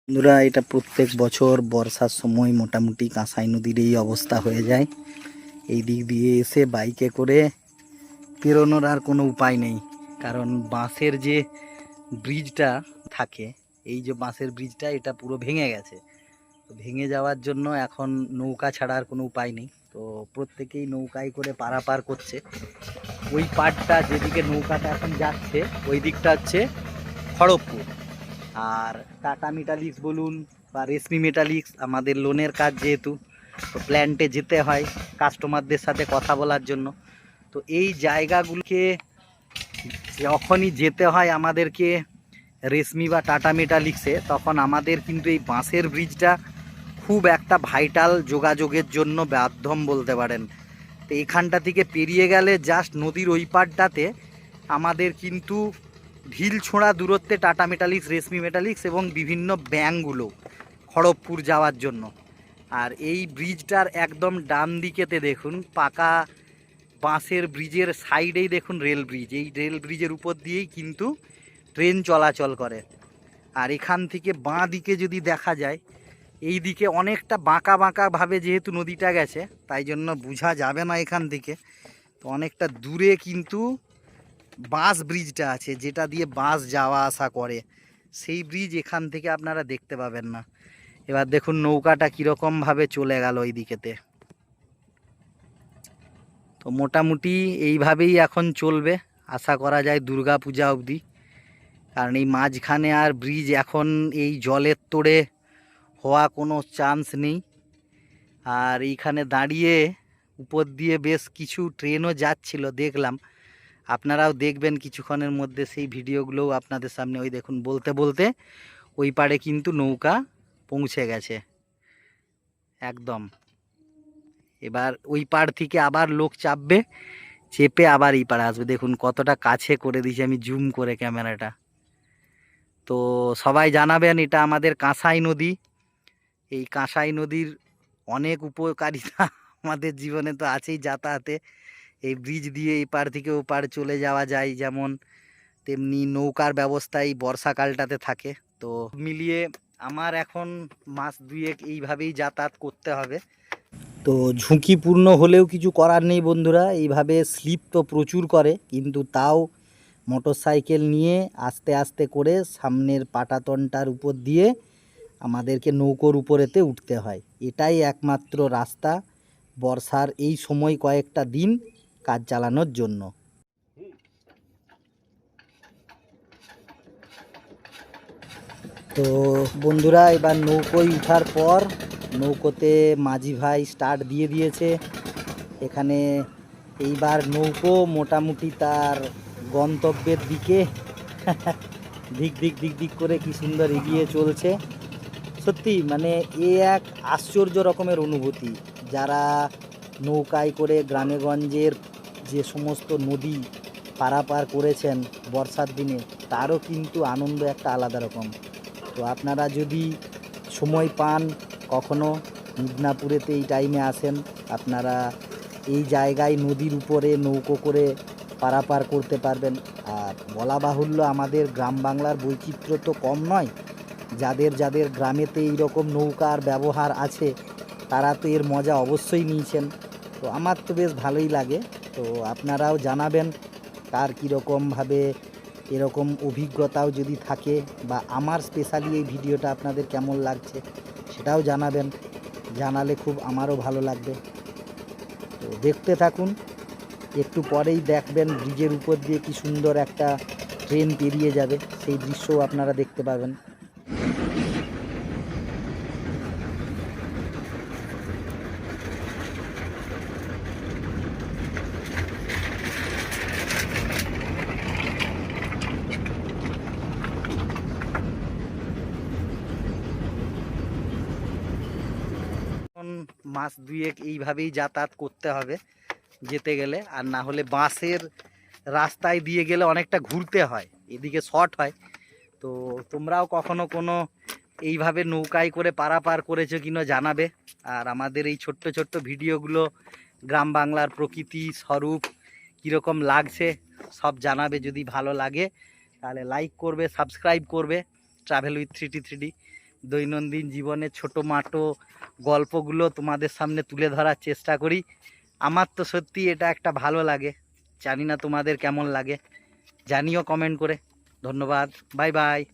বন্ধুরা, এটা প্রত্যেক বছর বর্ষার সময় মোটামুটি কাঁসাই নদীর এই অবস্থা হয়ে যায়। এই দিক দিয়ে এসে বাইকে করে পেরোনোর আর কোনো উপায় নেই, কারণ বাঁশের যে ব্রিজটা থাকে, এই যে বাঁশের ব্রিজটা এটা পুরো ভেঙে গেছে। তো ভেঙে যাওয়ার জন্য এখন নৌকা ছাড়া আর কোনো উপায় নেই। তো প্রত্যেকেই নৌকায় করে পারাপার করছে। ওই পাড়টা যেদিকে নৌকাটা এখন যাচ্ছে ওই দিকটা হচ্ছে খড়গপুর। আর টাটা মেটালিক্স বলুন বা রেশমি মেটালিক্স, আমাদের লোনের কাজ যেহেতু, তো প্ল্যান্টে যেতে হয় কাস্টমারদের সাথে কথা বলার জন্য। তো এই জায়গাগুলোকে যখনই যেতে হয় আমাদেরকে রেশমি বা টাটা মেটালিক্সে, তখন আমাদের কিন্তু এই বাঁশের ব্রিজটা খুব একটা ভাইটাল যোগাযোগের জন্য মাধ্যম বলতে পারেন। তো এখানটা থেকে পেরিয়ে গেলে জাস্ট নদীর ওই পাড়টাতে আমাদের কিন্তু ঢিল ছোঁড়া দূরত্বে টাটা মেটালিক্স, রেশমি মেটালিক্স এবং বিভিন্ন ব্যাংকগুলো খড়গপুর যাওয়ার জন্য। আর এই ব্রিজটার একদম ডান দিকেতে দেখুন পাকা বাঁশের ব্রিজের সাইডেই দেখুন রেল ব্রিজ। এই রেল ব্রিজের উপর দিয়েই কিন্তু ট্রেন চলাচল করে। আর এখান থেকে বাঁ দিকে যদি দেখা যায়, এই দিকে অনেকটা বাঁকা বাঁকাভাবে যেহেতু নদীটা গেছে, তাই জন্য বোঝা যাবে না এখান থেকে। তো অনেকটা দূরে কিন্তু বাস ব্রিজটা আছে, যেটা দিয়ে বাস যাওয়া আসা করে, সেই ব্রিজ এখান থেকে আপনারা দেখতে পাবেন না। এবার দেখুন নৌকাটা কীরকমভাবে চলে গেল ওই দিকেতে। তো মোটামুটি এইভাবেই এখন চলবে, আশা করা যায় দুর্গা পূজা অবধি। কারণ এই মাঝখানে আর ব্রিজ এখন এই জলের তোড়ে হওয়া কোনো চান্স নেই। আর এইখানে দাঁড়িয়ে উপর দিয়ে বেশ কিছু ট্রেনও যাচ্ছিল দেখলাম, আপনারাও দেখবেন কিছুক্ষণের মধ্যে সেই ভিডিওগুলোও আপনাদের সামনে। ওই দেখুন বলতে বলতে ওই পাড়ে কিন্তু নৌকা পৌঁছে গেছে একদম। এবার ওই পাড় থেকে আবার লোক চাপবে, চেপে আবার এই পাড়ে আসবে। দেখুন কতটা কাছে করে দিয়েছি আমি জুম করে ক্যামেরাটা। তো সবাই জানাবেন, এটা আমাদের কাঁসাই নদী। এই কাঁসাই নদীর অনেক উপকারিতা আমাদের জীবনে তো আছেই যাতায়াতে। এই ব্রিজ দিয়ে এই পাড় থেকে ও পাড় চলে যাওয়া যায় যেমন, তেমনি নৌকার ব্যবস্থা এই বর্ষাকালটাতে থাকে। তো মিলিয়ে আমার এখন মাস দুয়েক এইভাবেই যাতায়াত করতে হবে। তো ঝুঁকিপূর্ণ হলেও কিছু করার নেই বন্ধুরা। এইভাবে স্লিপ তো প্রচুর করে, কিন্তু তাও মোটরসাইকেল নিয়ে আস্তে আস্তে করে সামনের পাটাতনটার উপর দিয়ে আমাদেরকে নৌকোর উপরেতে উঠতে হয়। এটাই একমাত্র রাস্তা বর্ষার এই সময় কয়েকটা দিন কাজ চালানোর জন্য। তো বন্ধুরা, এবার নৌকোয় উঠার পর নৌকোতে মাঝি ভাই স্টার্ট দিয়ে দিয়েছে। এখানে এইবার নৌকো মোটামুটি তার গন্তব্যের দিকে দিক দিক দিক দিক করে কি সুন্দর এগিয়ে চলছে। সত্যি মানে এ এক আশ্চর্য রকমের অনুভূতি। যারা নৌকায় করে গ্রামেগঞ্জের যে সমস্ত নদী পারাপার করেছেন বর্ষার দিনে, তারও কিন্তু আনন্দ একটা আলাদা রকম। তো আপনারা যদি সময় পান, কখনো মিদনাপুরেতে এই টাইমে আসেন, আপনারা এই জায়গায় নদীর উপরে নৌকো করে পারাপার করতে পারবেন। আর বলা বাহুল্য, আমাদের গ্রাম বাংলার বৈচিত্র্য তো কম নয়। যাদের যাদের গ্রামেতে এইরকম নৌকার ব্যবহার আছে, তারা তো এর মজা অবশ্যই নিয়েছেন। তো আমার তো বেশ ভালোই লাগে। তো আপনারাও জানাবেন কার কীরকমভাবে এরকম অভিজ্ঞতাও যদি থাকে, বা আমার স্পেশালি এই ভিডিওটা আপনাদের কেমন লাগছে সেটাও জানাবেন। জানালে খুব আমারও ভালো লাগবে। তো দেখতে থাকুন, একটু পরেই দেখবেন ব্রিজের উপর দিয়ে কি সুন্দর একটা ট্রেন পেরিয়ে যাবে, সেই দৃশ্যও আপনারা দেখতে পাবেন। মাস দুয়েক এইভাবেই যাতায়াত করতে হবে যেতে গেলে, আর না হলে বাসের রাস্তায় দিয়ে গেলে অনেকটা ঘুরতে হয়, এদিকে শর্ট হয়। তো তোমরাও কখনো কোনো এইভাবে নৌকায় করে পারাপার করেছো কিনা জানাবে। আর আমাদের এই ছোট্ট ছোট্ট ভিডিওগুলো গ্রাম বাংলার প্রকৃতি স্বরূপ কীরকম লাগছে সব জানাবে। যদি ভালো লাগে তাহলে লাইক করবে, সাবস্ক্রাইব করবে ট্রাভেল উইথ 3D3D। দৈনন্দিন জীবনের ছোটো মাটো গল্পগুলো তোমাদের সামনে তুলে ধরার চেষ্টা করি। আমার তো সত্যি এটা একটা ভালো লাগে, জানি না তোমাদের কেমন লাগে, জানিও কমেন্ট করে। ধন্যবাদ, বাই বাই।